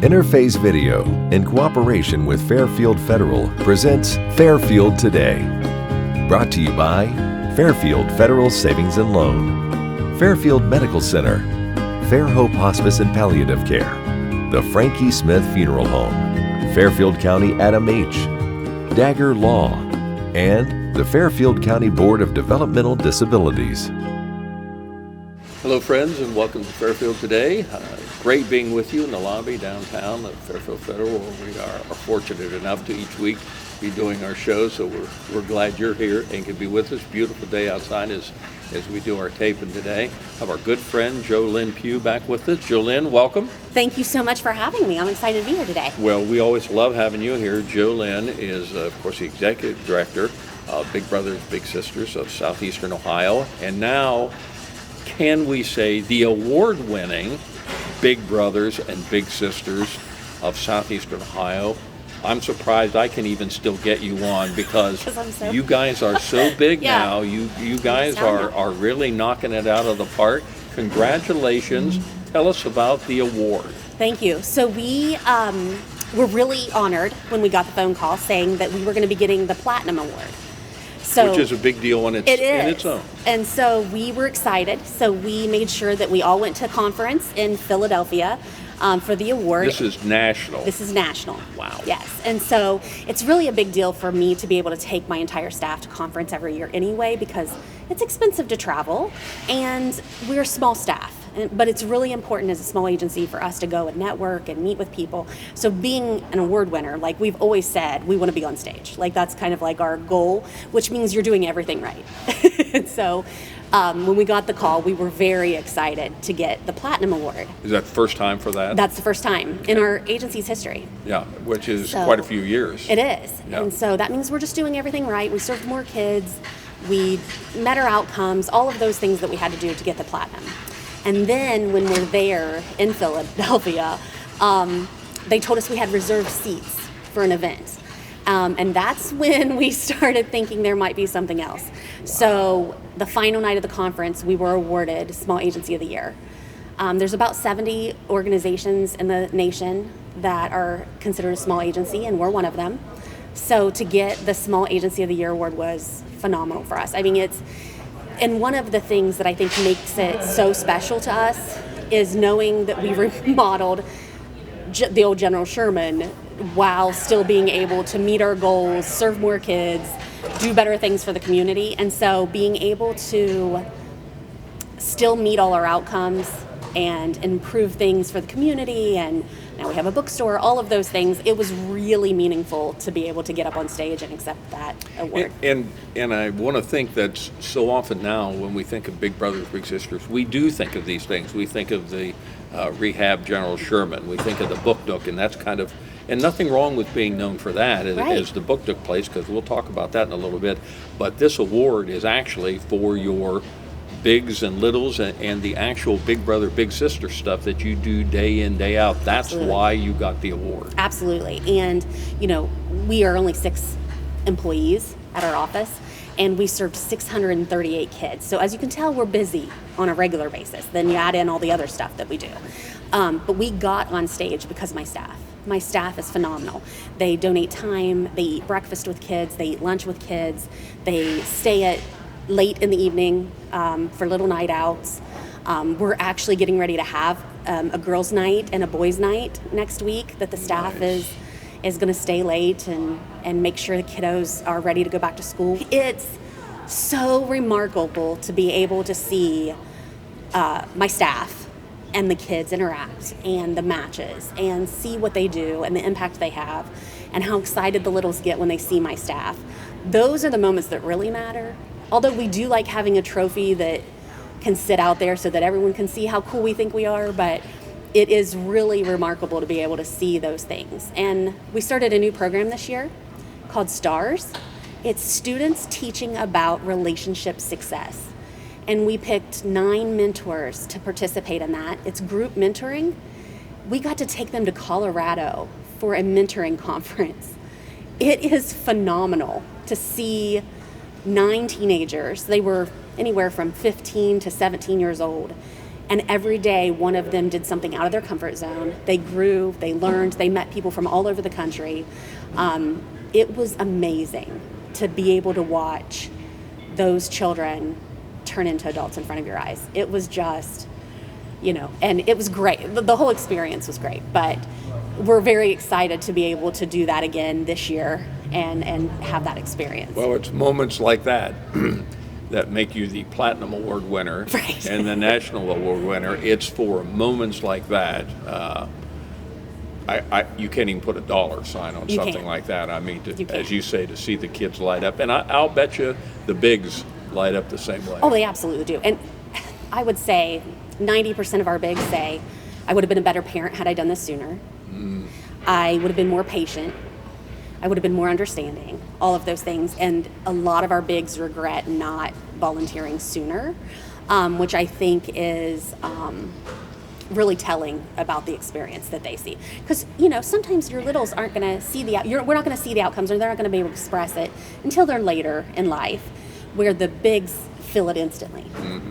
Interface Video, in cooperation with Fairfield Federal, presents Fairfield Today. Brought to you by Fairfield Federal Savings and Loan, Fairfield Medical Center, Fair Hope Hospice and Palliative Care, the Frankie Smith Funeral Home, Fairfield County Adam H., Dagger Law, and the Fairfield County Board of Developmental Disabilities. Hello friends, and welcome to Fairfield Today. Great being with you in the lobby downtown at Fairfield Federal, where we are fortunate enough to each week be doing our show, so we're glad you're here and can be with us. Beautiful day outside as we do our taping today. Have our good friend Jolyn Pugh back with us. Jolyn, welcome. Thank you so much for having me. I'm excited to be here today. Well, we always love having you here. Jolyn is, of course, the executive director of Big Brothers Big Sisters of Southeastern Ohio, and now, can we say, the award-winning Big Brothers and Big Sisters of Southeastern Ohio. I'm surprised I can even still get you on because you guys are so big now. You guys are really knocking it out of the park. Congratulations. Tell us about the award. Thank you. So we were really honored when we got the phone call saying that we were going to be getting the Platinum Award. So, which is a big deal in its own. And so we were excited. So we made sure that we all went to a conference in Philadelphia for the award. This is national. This is national. Wow. Yes. And so it's really a big deal for me to be able to take my entire staff to conference every year anyway, because it's expensive to travel and we're small staff. But it's really important as a small agency for us to go and network and meet with people. So being an award winner, like we've always said, we want to be on stage. Like that's kind of like our goal, which means you're doing everything right. And so when we got the call, we were very excited to get the Platinum Award. Is that the first time for that? That's the first time in our agency's history. Yeah, which is quite a few years. It is. Yeah. And so that means we're just doing everything right. We served more kids. We met our outcomes, all of those things that we had to do to get the Platinum. And then when we're there in Philadelphia, they told us we had reserved seats for an event. And that's when we started thinking there might be something else. Wow. So the final night of the conference, we were awarded Small Agency of the Year. There's about 70 organizations in the nation that are considered a small agency, and we're one of them. So to get the Small Agency of the Year award was phenomenal for us. I mean, and one of the things that I think makes it so special to us is knowing that we remodeled the old General Sherman while still being able to meet our goals, serve more kids, do better things for the community. And so being able to still meet all our outcomes and improve things for the community, and now we have a bookstore, all of those things, it was really meaningful to be able to get up on stage and accept that award. And I want to think that so often now when we think of Big Brothers Big Sisters, we do think of these things. We think of the Rehab General Sherman, we think of the Book Nook, and that's kind of, and nothing wrong with being known for that as the Book Nook place, because we'll talk about that in a little bit, but this award is actually for your bigs and littles and the actual Big Brother Big Sister stuff that you do day in, day out. That's Absolutely. Why you got the award. Absolutely. And we are only 6 employees at our office, and we served 638 kids. So as you can tell, we're busy on a regular basis. Then you add in all the other stuff that we do. But we got on stage because of my staff. My staff is phenomenal. They donate time, they eat breakfast with kids, they eat lunch with kids, they stay at late in the evening for little night outs. We're actually getting ready to have a girls' night and a boys' night next week that the staff is going to stay late and make sure the kiddos are ready to go back to school. It's so remarkable to be able to see my staff and the kids interact and the matches and see what they do and the impact they have and how excited the littles get when they see my staff. Those are the moments that really matter. Although we do like having a trophy that can sit out there so that everyone can see how cool we think we are, but it is really remarkable to be able to see those things. And we started a new program this year called STARS. It's students teaching about relationship success. And we picked 9 mentors to participate in that. It's group mentoring. We got to take them to Colorado for a mentoring conference. It is phenomenal to see 9 teenagers. They were anywhere from 15 to 17 years old. And every day, one of them did something out of their comfort zone. They grew, they learned, they met people from all over the country. It was amazing to be able to watch those children turn into adults in front of your eyes. It was just, and it was great. The whole experience was great, but we're very excited to be able to do that again this year and have that experience. Well, it's moments like that that make you the Platinum Award winner right. and the National Award winner. It's for moments like that. You can't even put a dollar sign on something like that. I mean, as you say, to see the kids light up. And I'll bet you the bigs light up the same way. Oh, they absolutely do. And I would say 90% of our bigs say, I would have been a better parent had I done this sooner. I would have been more patient. I would have been more understanding, all of those things. And a lot of our bigs regret not volunteering sooner, which I think is really telling about the experience that they see. Because, sometimes your littles aren't going to see we're not going to see the outcomes, or they're not going to be able to express it until they're later in life, where the bigs feel it instantly.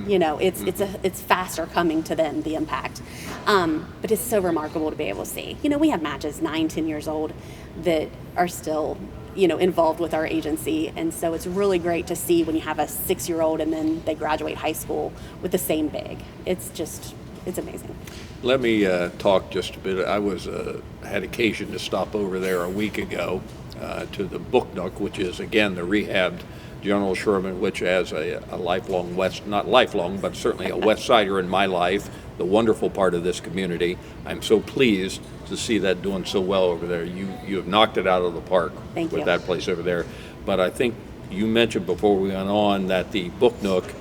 It's faster coming to them, the impact. But it's so remarkable to be able to see. We have matches 9-10 years old that are still involved with our agency, and so it's really great to see when you have a 6-year-old and then they graduate high school with the same big. It's amazing. Let me talk just a bit. I had occasion to stop over there a week ago to the Book Nook, which is again the rehabbed General Sherman, which as a lifelong not lifelong, but certainly a West Sider in my life, the wonderful part of this community. I'm so pleased to see that doing so well over there. You have knocked it out of the park with that place over there. But I think you mentioned before we went on that the Book Nook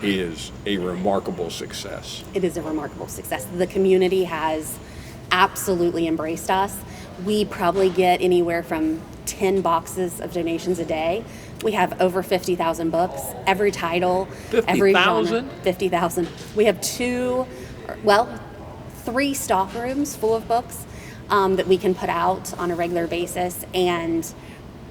is a remarkable success. It is a remarkable success. The community has absolutely embraced us. We probably get anywhere from 10 boxes of donations a day. We have over 50,000 books, every title, every genre. 50,000? We have 3 stock rooms full of books that we can put out on a regular basis, and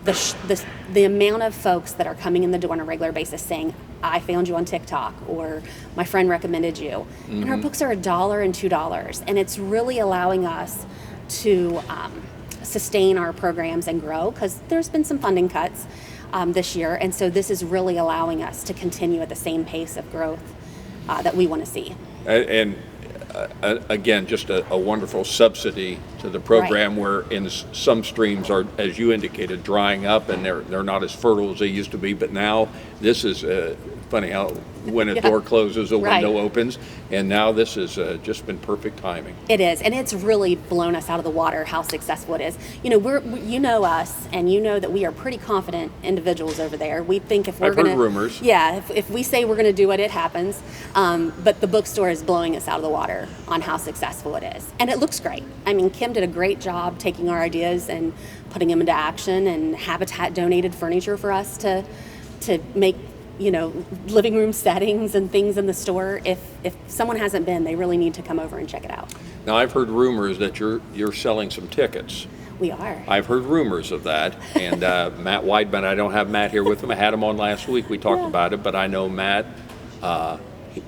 the amount of folks that are coming in the door on a regular basis saying, I found you on TikTok, or my friend recommended you. And our books are $1 and $2, and it's really allowing us to sustain our programs and grow, because there's been some funding cuts this year, and so this is really allowing us to continue at the same pace of growth that we want to see. And again, just a wonderful subsidy to the program, where in some streams are, as you indicated, drying up, and they're not as fertile as they used to be. But now this is funny how when a door closes, a window opens, and now this has just been perfect timing. It is, and it's really blown us out of the water how successful it is. You know us, and you know that we are pretty confident individuals over there. We think if we're going to... I've heard rumors. Yeah, if we say we're going to do it, it happens. But the bookstore is blowing us out of the water on how successful it is. And it looks great. I mean, Kim did a great job taking our ideas and putting them into action, and Habitat donated furniture for us to make living room settings and things in the store. If someone hasn't been, they really need to come over and check it out. Now, I've heard rumors that you're selling some tickets. We are. I've heard rumors of that. And Matt Weidman, I don't have Matt here with him. I had him on last week. We talked about it, but I know Matt,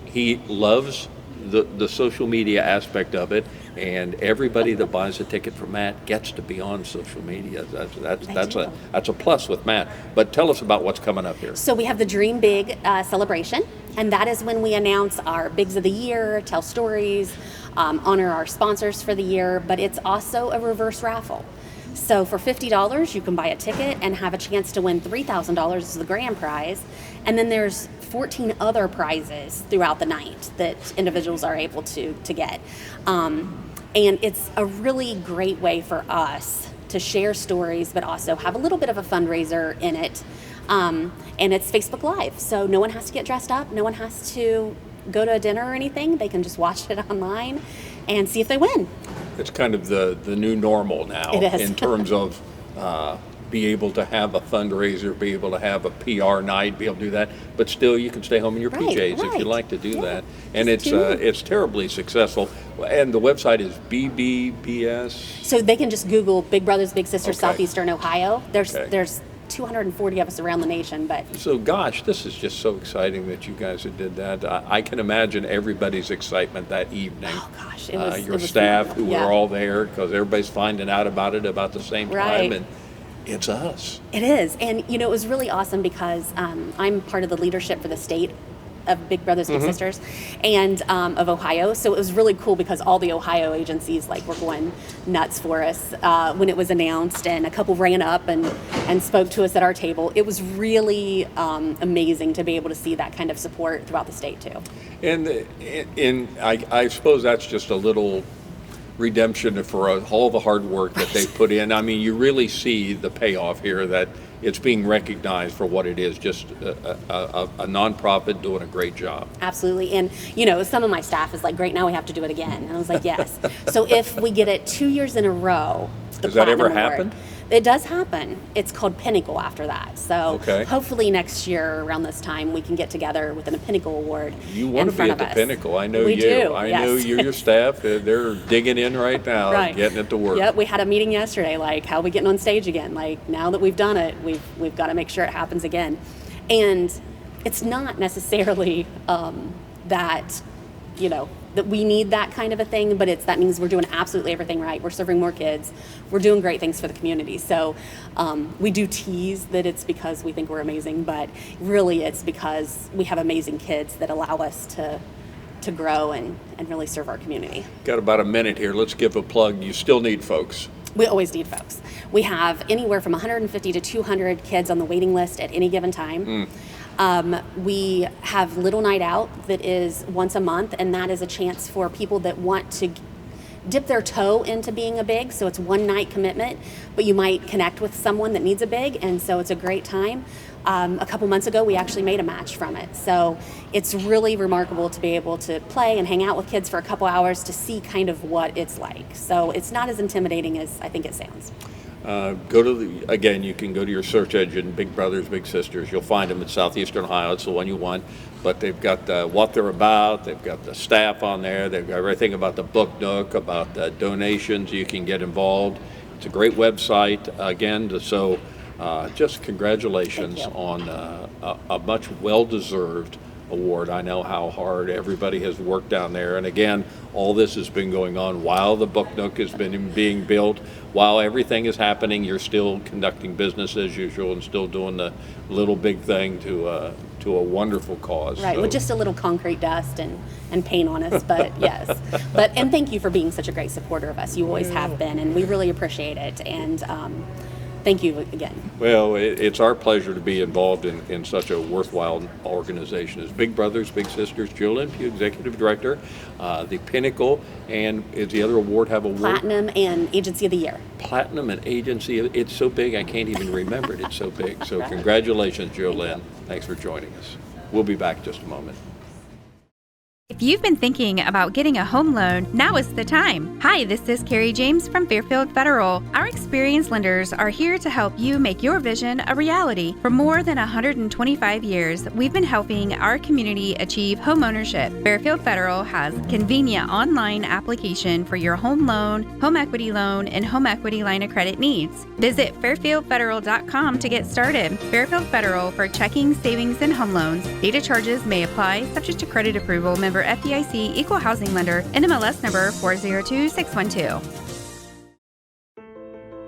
he loves the social media aspect of it, and everybody that buys a ticket from Matt gets to be on social media. That's a plus with Matt. But tell us about what's coming up here. So we have the Dream Big celebration, and that is when we announce our Bigs of the Year, tell stories, honor our sponsors for the year, but it's also a reverse raffle. So for $50, you can buy a ticket and have a chance to win $3,000 as the grand prize. And then there's 14 other prizes throughout the night that individuals are able to get. And it's a really great way for us to share stories, but also have a little bit of a fundraiser in it. And it's Facebook Live, so no one has to get dressed up. No one has to go to a dinner or anything. They can just watch it online and see if they win. It's kind of the new normal now. It is. In terms of be able to have a fundraiser, be able to have a PR night, be able to do that, but still you can stay home in your PJs if you like to do that. And it's terribly successful. And the website is BBBS. So they can just Google Big Brothers Big Sisters Southeastern Ohio. There's 240 of us around the nation. But so, gosh, this is just so exciting that you guys did that. I can imagine everybody's excitement that evening. oh gosh, it was Your it was staff phenomenal. who Yeah. were all there, because everybody's finding out about it about the same Right. time, and it's us. It is. And, it was really awesome because I'm part of the leadership for the state of Big Brothers Big Sisters and of Ohio. So it was really cool because all the Ohio agencies were going nuts for us when it was announced, and a couple ran up and spoke to us at our table. It was really amazing to be able to see that kind of support throughout the state too. And I suppose that's just a little redemption for all the hard work that they put in. I mean, you really see the payoff here, that it's being recognized for what it is, just a nonprofit doing a great job. Absolutely. And, some of my staff is like, great, now we have to do it again. And I was like, yes. So if we get it 2 years in a row, the Does that ever Platinum Award, happen? It does happen. It's called Pinnacle after that. So Okay. hopefully next year around this time we can get together with a Pinnacle Award. You want in to be front at of the us. pinnacle. I know We you. do, I yes. know you, your staff. They're digging in right now, Right. and getting it to work. Yep, we had a meeting yesterday, how are we getting on stage again? Now that we've done it, we've got to make sure it happens again. And it's not necessarily that, that we need that kind of a thing, but that means we're doing absolutely everything right. We're serving more kids. We're doing great things for the community. So we do tease that it's because we think we're amazing, but really it's because we have amazing kids that allow us to grow and really serve our community. Got about a minute here. Let's give a plug. You still need folks. We always need folks. We have anywhere from 150 to 200 kids on the waiting list at any given time. We have Little Night Out that is once a month, and that is a chance for people that want to dip their toe into being a big. So it's one night commitment, but you might connect with someone that needs a big, and so it's a great time. A couple months ago, we actually made a match from it. So it's really remarkable to be able to play and hang out with kids for a couple hours to see kind of what it's like. So it's not as intimidating as I think it sounds. Again, you can go to your search engine, Big Brothers Big Sisters. You'll find them in Southeastern Ohio. It's the one you want. But they've got what they're about. They've got the staff on there. They've got everything about the Book Nook, about the donations. You can get involved. It's a great website. Again, so just congratulations on a much well-deserved award. I know how hard everybody has worked down there, and again, all this has been going on while the Book Nook has been being built, while everything is happening. You're still conducting business as usual and still doing the little big thing to a wonderful cause. Right, So, with just a little concrete dust and paint on us, but yes. And thank you for being such a great supporter of us. You always have been, and we really appreciate it. And thank you again. well, it's our pleasure to be involved in such a worthwhile organization as Big Brothers Big Sisters. Jolyn Pugh, Executive Director, the Pinnacle, and is the other award have award? Platinum and Agency of the Year. Platinum and Agency. It's so big I can't even remember it. It's so big. So congratulations, Jolyn. Thanks for joining us. We'll be back in just a moment. If you've been thinking about getting a home loan, now is the time. Hi, this is Carrie James from Fairfield Federal. Our experienced lenders are here to help you make your vision a reality. For more than 125 years, we've been helping our community achieve homeownership. Fairfield Federal has convenient online application for your home loan, home equity loan, and home equity line of credit needs. Visit fairfieldfederal.com to get started. Fairfield Federal for checking, savings, and home loans. Data charges may apply, subject to credit approval. Member FDIC, Equal Housing Lender, NMLS number 402612.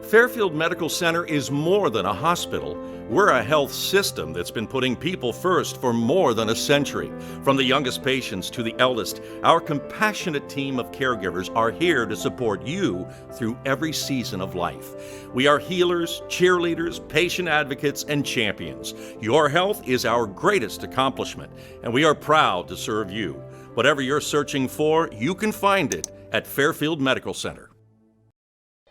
Fairfield Medical Center is more than a hospital. We're a health system that's been putting people first for more than a century. From the youngest patients to the eldest, our compassionate team of caregivers are here to support you through every season of life. We are healers, cheerleaders, patient advocates, and champions. Your health is our greatest accomplishment, and we are proud to serve you. Whatever you're searching for, you can find it at Fairfield Medical Center.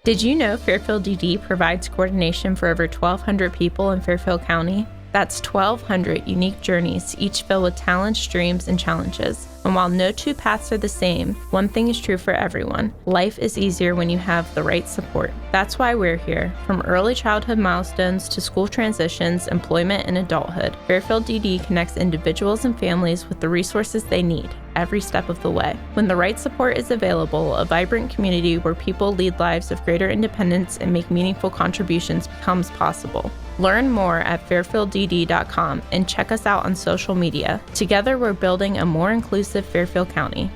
Did you know Fairfield DD provides coordination for over 1,200 people in Fairfield County? That's 1,200 unique journeys, each filled with talents, dreams, and challenges. And while no two paths are the same, one thing is true for everyone. Life is easier when you have the right support. That's why we're here. From early childhood milestones to school transitions, employment, and adulthood, Fairfield DD connects individuals and families with the resources they need. every step of the way. When the right support is available, a vibrant community where people lead lives of greater independence and make meaningful contributions becomes possible. Learn more at fairfielddd.com and check us out on social media. Together, we're building a more inclusive Fairfield County.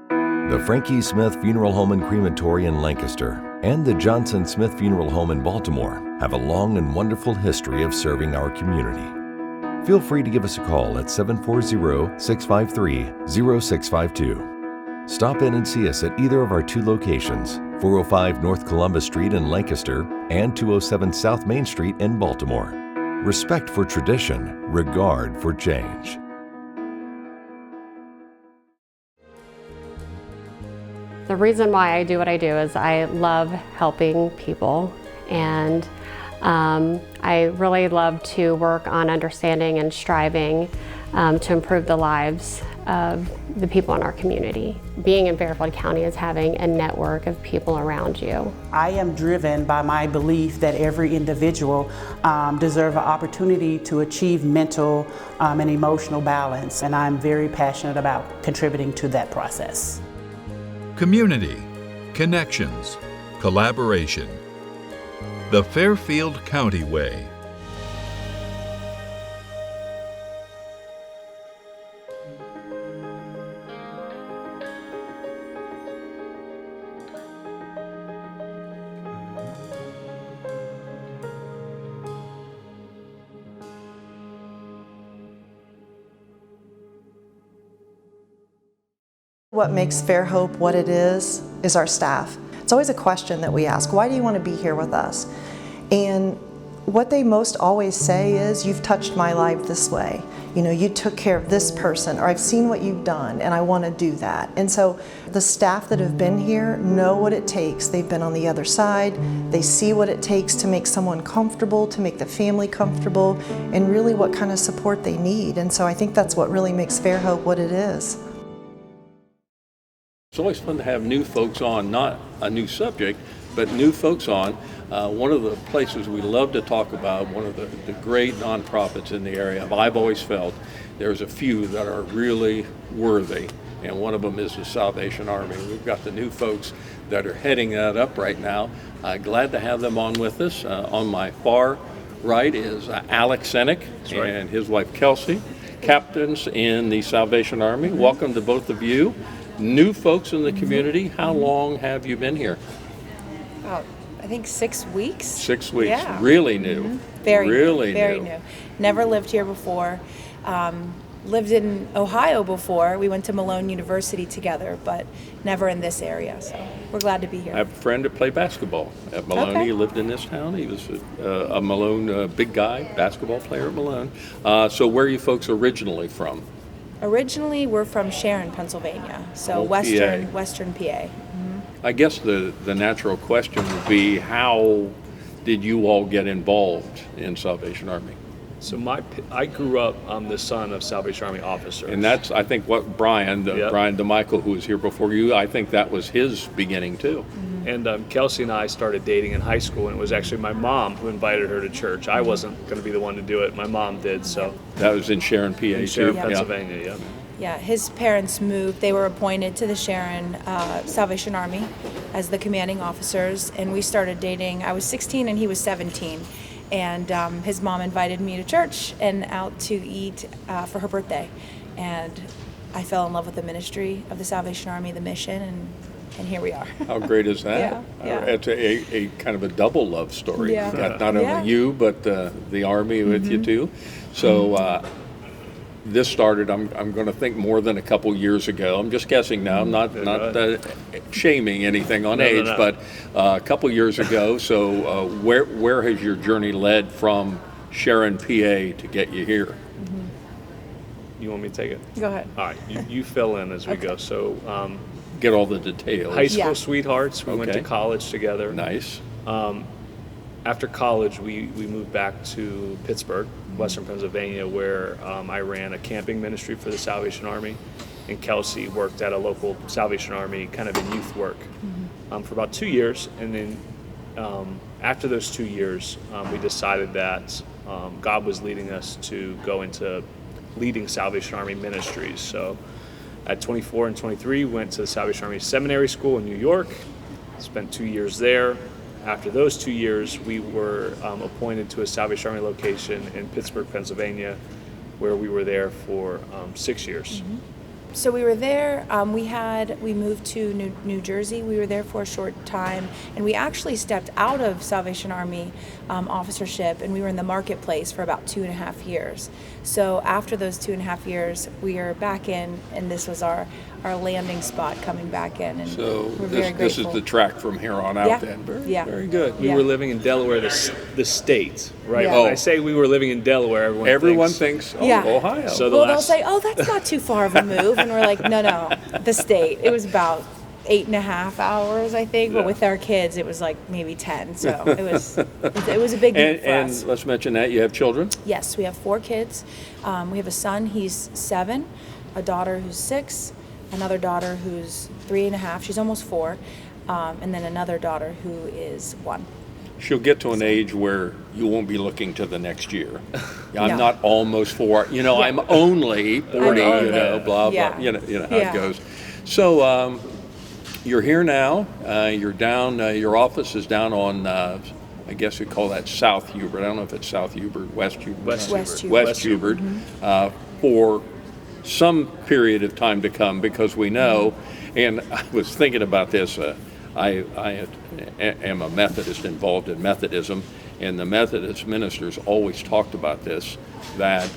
The Frankie Smith Funeral Home and Crematory in Lancaster and the Johnson Smith Funeral Home in Baltimore have a long and wonderful history of serving our community. Feel free to give us a call at 740-653-0652. Stop in and see us at either of our two locations, 405 North Columbus Street in Lancaster and 207 South Main Street in Baltimore. Respect for tradition, regard for change. The reason why I do what I do is I love helping people, and I really love to work on understanding and striving to improve the lives of the people in our community. Being in Fairfield County is having a network of people around you. I am driven by my belief that every individual deserves an opportunity to achieve mental and emotional balance, and I'm very passionate about contributing to that process. Community, connections, collaboration. The Fairfield County Way. What makes Fairhope what it is our staff. It's always a question that we ask, why do you want to be here with us? And what they most always say is, you've touched my life this way. You know, you took care of this person, or I've seen what you've done and I want to do that. And so the staff that have been here know what it takes. They've been on the other side. They see what it takes to make someone comfortable, to make the family comfortable, and really what kind of support they need. And so I think that's what really makes Fairhope what it is. It's always fun to have new folks on, not a new subject, but new folks on. One of the places we love to talk about, one of the great nonprofits in the area, I've always felt there's a few that are really worthy, and one of them is the Salvation Army. We've got the new folks that are heading that up right now. Glad to have them on with us. On my far right is Alex Senak and his wife Kelsey, captains in the Salvation Army. Welcome to both of you. New folks in the community. How long have you been here? I think 6 weeks. 6 weeks. Yeah. Really new. Very new. new. Never lived here before. Lived in Ohio before. We went to Malone University together, but never in this area. So we're glad to be here. I have a friend that played basketball at Malone. Okay. He lived in this town. He was a Malone big guy, basketball player at Malone. So where are you folks originally from? Originally, we're from Sharon, Pennsylvania, so Western PA. I guess the natural question would be, how did you all get involved in Salvation Army? So I grew up the son of Salvation Army officers. And that's, I think, what Brian DeMichaels, who was here before you, I think that was his beginning too. And Kelsey and I started dating in high school, and it was actually my mom who invited her to church. I wasn't going to be the one to do it. My mom did. So that was in Sharon, PA, in Sharon, Pennsylvania. Yeah, his parents moved. They were appointed to the Sharon Salvation Army as the commanding officers, and we started dating. I was 16 and he was 17. And his mom invited me to church and out to eat for her birthday. And I fell in love with the ministry of the Salvation Army, the mission, and here we are. How great is that? Yeah. It's a kind of a double love story. Yeah. You got not only you, but the Army with you too. So this started, I'm going to think, more than a couple years ago. I'm just guessing now. I'm not shaming anything on age, but a couple years ago. So where has your journey led from Sharon, PA, to get you here? You want me to take it? Go ahead. All right, you fill in as we go. So get all the details. High school sweethearts. We went to college together. Nice. After college, we moved back to Pittsburgh, Western Pennsylvania, where I ran a camping ministry for the Salvation Army, and Kelsey worked at a local Salvation Army, kind of in youth work, for about 2 years. And then after those 2 years, we decided that God was leading us to go into leading Salvation Army ministries. So at 24 and 23, went to the Salvation Army Seminary School in New York, spent 2 years there. After those 2 years, we were appointed to a Salvation Army location in Pittsburgh, Pennsylvania, where we were there for 6 years. So we were there, we moved to New Jersey. We were there for a short time, and we actually stepped out of Salvation Army officership, and we were in the marketplace for about 2.5 years. So after those 2.5 years, we are back in, and this was our landing spot coming back in. And So we're very this is grateful. the track from here on out Yeah. then. Yeah. Very good. We were living in Delaware, the state, right? Yeah. When Oh. I say we were living in Delaware, Everyone thinks, oh, Yeah. Ohio. So the Well, they'll last, say, oh, that's not too far of a move. And we're like, no, the state. It was about 8.5 hours, I think. But Yeah. with our kids, it was like maybe 10. So it was a big move for us. And let's mention that you have children. Yes, we have 4 kids. We have a son, he's 7, a daughter who's 6, another daughter who's 3.5, she's almost 4, and then another daughter who is 1. She'll get to an age where you won't be looking to the next year. I'm No. not almost 4. I'm only 40. only. Blah Yeah. blah. You know how Yeah. it goes. So you're here now. You're down. Your office is down on. I guess we call that South Hubert. I don't know if it's South Hubert, West Hubert. West Hubert. West Hubert. For some period of time to come, because we know, and I was thinking about this, I am a Methodist involved in Methodism, and the Methodist ministers always talked about this, that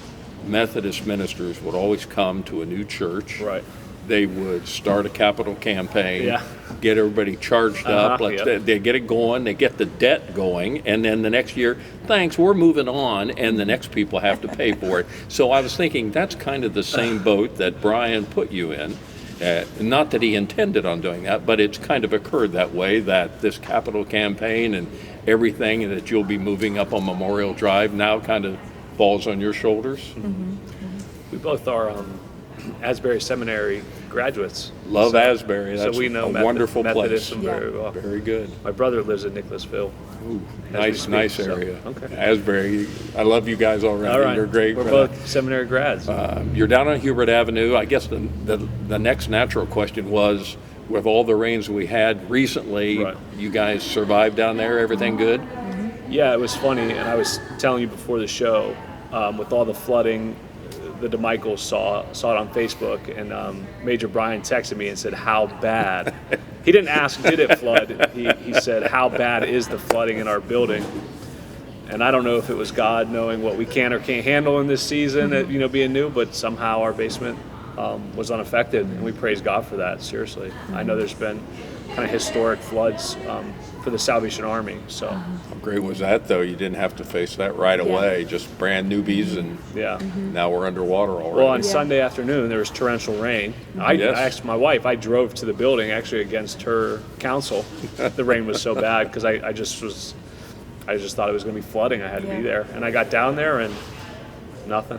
Methodist ministers would always come to a new church. Right. They would start a capital campaign, Yeah. get everybody charged up, Yep. they get it going, they get the debt going, and then the next year, thanks, we're moving on, and the next people have to pay for it. So I was thinking that's kind of the same boat that Brian put you in. Not that he intended on doing that, but it's kind of occurred that way, that this capital campaign and everything that you'll be moving up on Memorial Drive now kind of falls on your shoulders. we both are Asbury Seminary graduates. Love Asbury. So That's we know a wonderful place. Methodism very well. Very good. My brother lives in Nicholasville. Ooh, As we nice speak, so, area. okay. Asbury. I love you guys already. All right. You're great. We're both seminary grads. You're down on Hubert Avenue. I guess the next natural question was, with all the rains we had recently, Right. you guys survived down there? Everything good? Yeah, it was funny, and I was telling you before the show, with all the flooding, the DeMichaels saw it on Facebook, and Major Brian texted me and said, how bad? He didn't ask, did it flood? He said, how bad is the flooding in our building? And I don't know if it was God knowing what we can or can't handle in this season, being new, but somehow our basement was unaffected, and we praise God for that, seriously. I know there's been kind of historic floods for the Salvation Army, so. How great was that, though? You didn't have to face that right away. Just brand newbies, and Yeah. now we're underwater already. Well, on Sunday afternoon, there was torrential rain. I asked my wife, I drove to the building actually against her counsel. The rain was so bad because I just thought it was going to be flooding. I had to be there. And I got down there and nothing.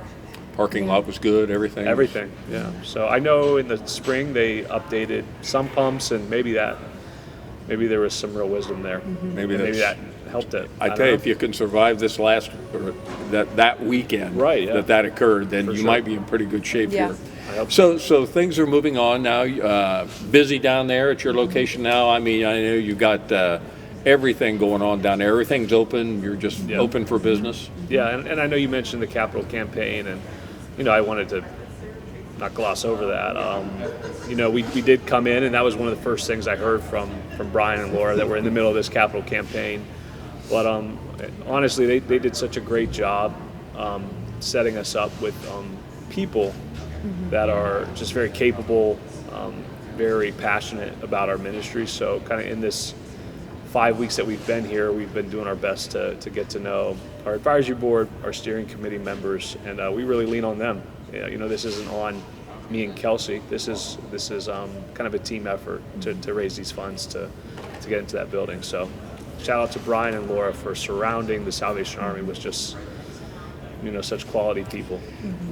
Parking lot was good, everything? Everything, yeah. So I know in the spring they updated some pumps, and maybe there was some real wisdom there. Maybe that helped it. I tell you, if you can survive this last, or that weekend, Right, yeah. that occurred, then For you sure. might be in pretty good shape Yeah. here. I hope So things are moving on now. Busy down there at your location now. I mean, I know you got everything going on down there. Everything's open. You're just Yeah. open for business. Yeah, and I know you mentioned the capital campaign, and I wanted to not gloss over that. We did come in, and that was one of the first things I heard from Brian and Laura, that we're in the middle of this capital campaign. But honestly, they did such a great job setting us up with people that are just very capable, very passionate about our ministry. So kind of in this 5 weeks that we've been here, we've been doing our best to get to know our advisory board, our steering committee members, and we really lean on them. This isn't on me and Kelsey. This is kind of a team effort to raise these funds to get into that building. So shout out to Brian and Laura for surrounding the Salvation Army with just such quality people.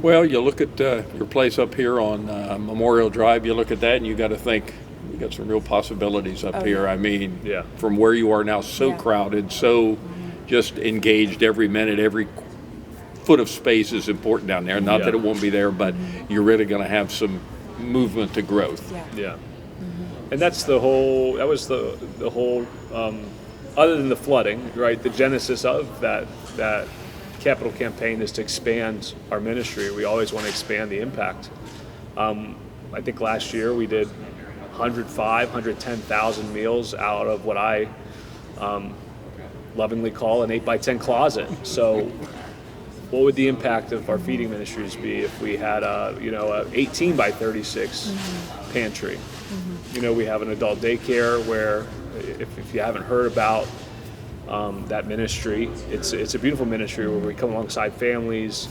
Well, you look at your place up here on Memorial Drive. You look at that, and you got to think, we got some real possibilities up here. I mean, Yeah. from where you are now, so Yeah. crowded, so just engaged every minute, every foot of space is important down there. Not Yeah. that it won't be there, but you're really going to have some movement to growth. Yeah. And that's that was the whole, other than the flooding, right, the genesis of that capital campaign is to expand our ministry. We always want to expand the impact. I think last year we did 110,000 meals out of what I lovingly call an 8x10 closet. So what would the impact of our feeding ministries be if we had a 18 by 36 pantry? We have an adult daycare where, if you haven't heard about that ministry, it's a beautiful ministry where we come alongside families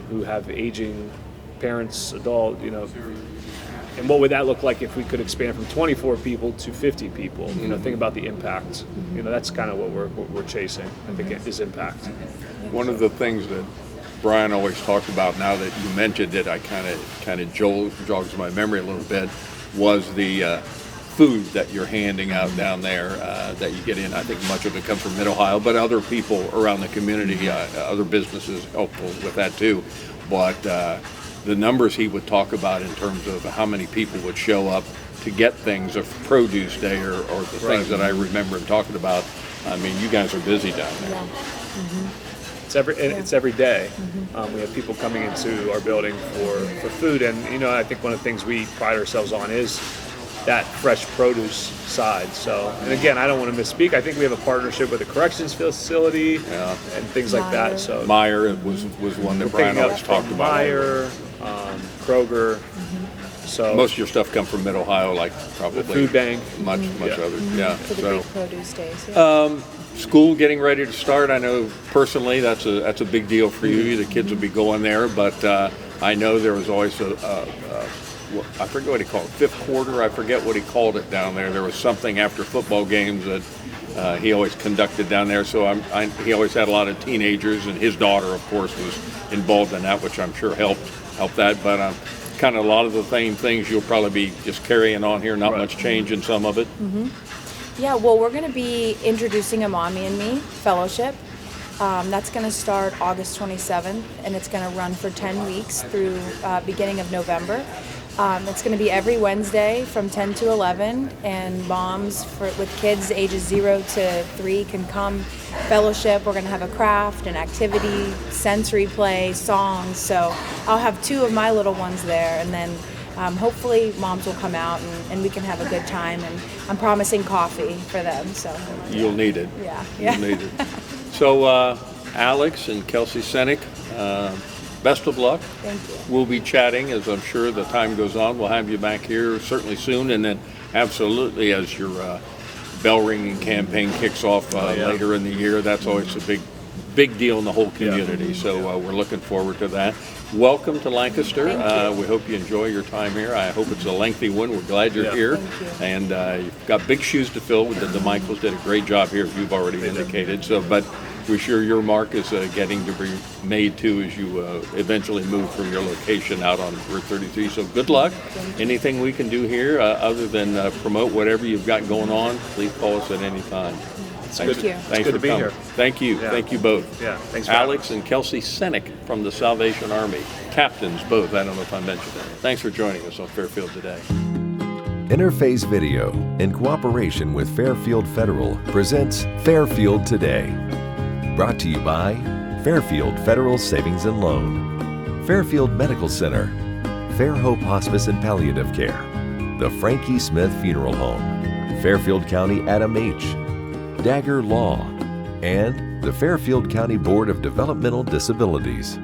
who have aging parents, adult, and what would that look like if we could expand from 24 people to 50 people? Think about the impact. That's kind of what we're chasing. I think it is impact. One of the things that Brian always talked about, now that you mentioned it, I kind of jogs my memory a little bit, was the food that you're handing out down there that you get in. I think much of it comes from Mid-Ohio, but other people around the community, other businesses helpful with that too. But the numbers he would talk about in terms of how many people would show up to get things of produce day or the things that I remember him talking about. I mean, you guys are busy down there. Yeah. It's every day. We have people coming into our building for food, and I think one of the things we pride ourselves on is that fresh produce side. So, and again, I don't want to misspeak. I think we have a partnership with a corrections facility and things like that. So Meyer was one that Brian always talked about. Meyer, Kroger. So most of your stuff come from Mid-Ohio, like probably the food bank, much others. Yeah. For the big produce days. Yeah. School getting ready to start. I know personally that's a big deal for you. The kids will be going there, but I know there was always I forget what he called it, fifth quarter. I forget what he called it down there. There was something after football games that he always conducted down there. So he always had a lot of teenagers, and his daughter, of course, was involved in that, which I'm sure helped that. But kind of a lot of the same things you'll probably be just carrying on here. Not much change in some of it. Yeah, well, we're going to be introducing a Mommy and Me fellowship. That's going to start August 27th, and it's going to run for 10 weeks through beginning of November. It's going to be every Wednesday from 10 to 11, and moms with kids ages 0 to 3 can come fellowship. We're going to have a craft, an activity, sensory play, songs. So I'll have 2 of my little ones there, and then hopefully moms will come out and we can have a good time. And I'm promising coffee for them. So you'll need it. Yeah. You'll need it. So Alex and Kelsey Senak, best of luck. Thank you. We'll be chatting as I'm sure the time goes on. We'll have you back here certainly soon, and then absolutely as your bell ringing campaign kicks off later in the year. That's always a big deal in the whole community. So we're looking forward to that. Welcome to Lancaster. We hope you enjoy your time here. I hope it's a lengthy one. We're glad you're here. And you've got big shoes to fill with the DeMichaels. Did a great job here, as you've already indicated. So, but we're sure your mark is getting to be made too as you eventually move from your location out on Route 33. So good luck. Anything we can do here other than promote whatever you've got going on, please call us at any time. Thank you. Thanks for being here. Thank you. Yeah. Thank you both. Yeah, thanks for Alex and Kelsey Senak from the Salvation Army. Captains both. I don't know if I mentioned that. Thanks for joining us on Fairfield Today. Interface Video, in cooperation with Fairfield Federal, presents Fairfield Today. Brought to you by Fairfield Federal Savings and Loan, Fairfield Medical Center, Fair Hope Hospice and Palliative Care, the Frankie Smith Funeral Home, Fairfield County Adam H., Dagger Law, and the Fairfield County Board of Developmental Disabilities.